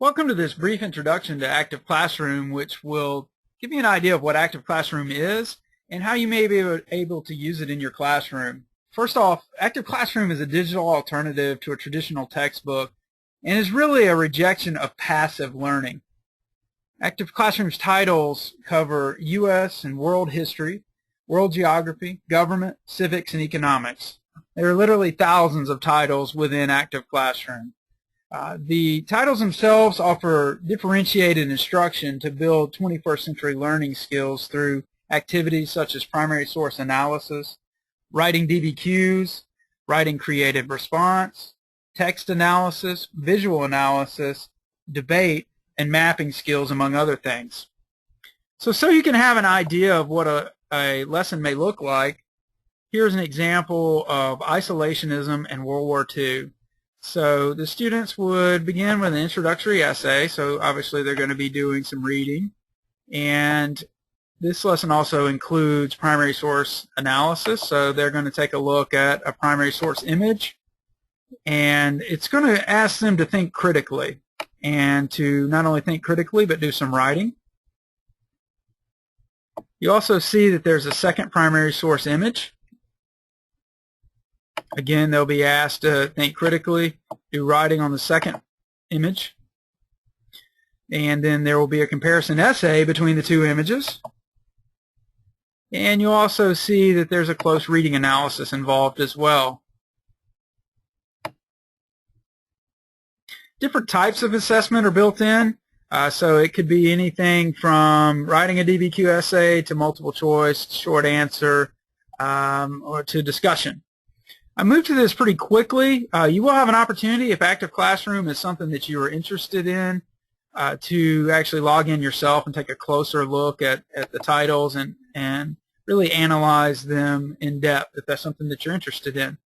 Welcome to this brief introduction to Active Classroom, which will give you an idea of what Active Classroom is and how you may be able to use it in your classroom. First off, Active Classroom is a digital alternative to a traditional textbook and is really a rejection of passive learning. Active Classroom's titles cover U.S. and world history, world geography, government, civics, and economics. There are literally thousands of titles within Active Classroom. The titles themselves offer differentiated instruction to build 21st century learning skills through activities such as primary source analysis, writing DBQs, writing creative response, text analysis, visual analysis, debate, and mapping skills, among other things. So you can have an idea of what a lesson may look like, here's an example of isolationism and World War II. So the students would begin with an introductory essay, so obviously they're going to be doing some reading. And this lesson also includes primary source analysis, so they're going to take a look at a primary source image. And it's going to ask them to think critically, and to not only think critically but do some writing. You also see that there's a second primary source image. Again, they'll be asked to think critically, do writing on the second image, and then there will be a comparison essay between the two images. And you'll also see that there's a close reading analysis involved as well. Different types of assessment are built in, so it could be anything from writing a DBQ essay to multiple choice, short answer, or to discussion. I moved to this pretty quickly. You will have an opportunity, if Active Classroom is something that you are interested in, to actually log in yourself and take a closer look at the titles and really analyze them in depth if that's something that you're interested in.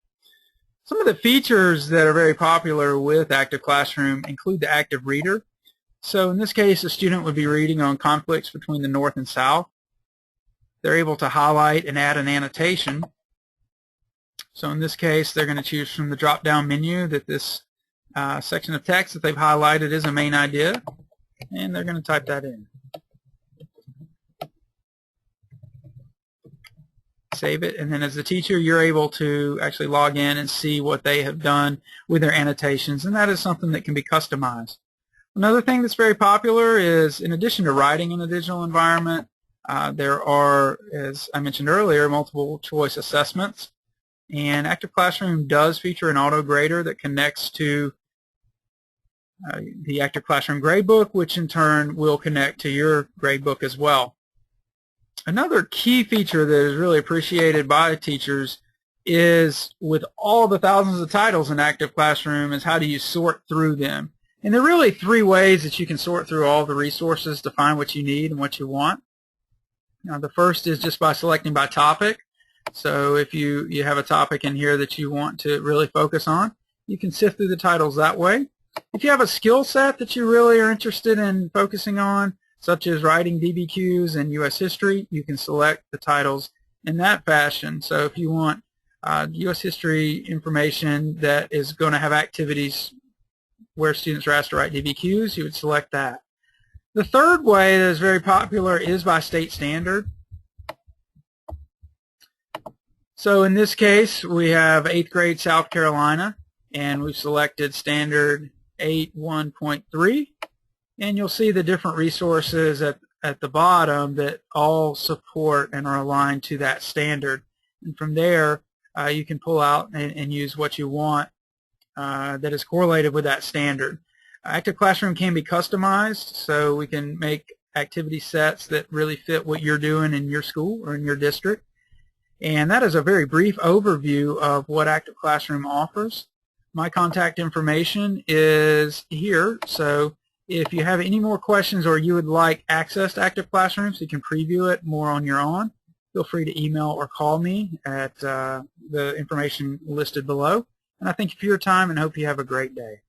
Some of the features that are very popular with Active Classroom include the Active Reader. So in this case, a student would be reading on conflicts between the North and South. They're able to highlight and add an annotation. So in this case, they're going to choose from the drop-down menu that this section of text that they've highlighted is a main idea, and they're going to type that in. Save it, and then as the teacher, you're able to actually log in and see what they have done with their annotations, and that is something that can be customized. Another thing that's very popular is, in addition to writing in a digital environment, there are, as I mentioned earlier, multiple choice assessments. And Active Classroom does feature an auto grader that connects to the Active Classroom gradebook, which in turn will connect to your gradebook as well. Another key feature that is really appreciated by teachers is, with all the thousands of titles in Active Classroom, is how do you sort through them. And there are really three ways that you can sort through all the resources to find what you need and what you want. Now, the first is just by selecting by topic. So if you have a topic in here that you want to really focus on, you can sift through the titles that way. If you have a skill set that you really are interested in focusing on, such as writing DBQs and U.S. history, you can select the titles in that fashion. So if you want U.S. history information that is going to have activities where students are asked to write DBQs, you would select that. The third way that is very popular is by state standard. So in this case, we have 8th grade South Carolina, and we've selected Standard 8.1.3, and you'll see the different resources at the bottom that all support and are aligned to that standard. And from there, you can pull out and use what you want that is correlated with that standard. Active Classroom can be customized, so we can make activity sets that really fit what you're doing in your school or in your district. And that is a very brief overview of what Active Classroom offers. My contact information is here, so if you have any more questions or you would like access to Active Classroom so you can preview it more on your own, feel free to email or call me at the information listed below. And I thank you for your time and hope you have a great day.